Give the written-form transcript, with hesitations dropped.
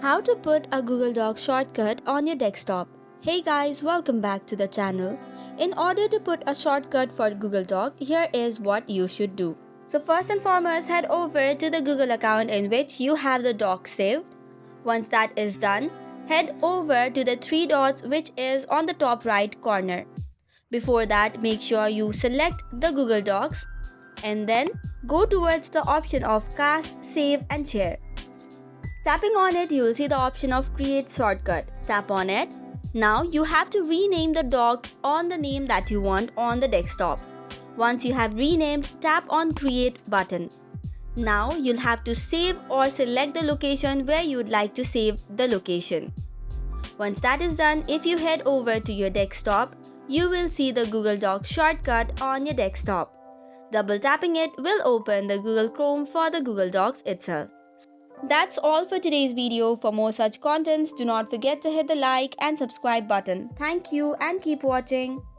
How to put a Google Docs shortcut on your desktop. Hey guys, welcome back to the channel. In order to put a shortcut for Google Doc, here is what you should do. So first and foremost, head over to the Google account in which you have the doc saved. Once that is done, head over to the three dots which is on the top right corner. Before that, make sure you select the Google Docs and then go towards the option of Cast, Save and Share. Tapping on it, you will see the option of Create Shortcut. Tap on it. Now you have to rename the doc on the name that you want on the desktop. Once you have renamed, tap on Create button. Now you'll have to save or select the location where you would like to save the location. Once that is done, if you head over to your desktop, you will see the Google Docs shortcut on your desktop. Double tapping it will open the Google Chrome for the Google Docs itself. That's all for today's video. For more such contents, do not forget to hit the like and subscribe button. Thank you and keep watching.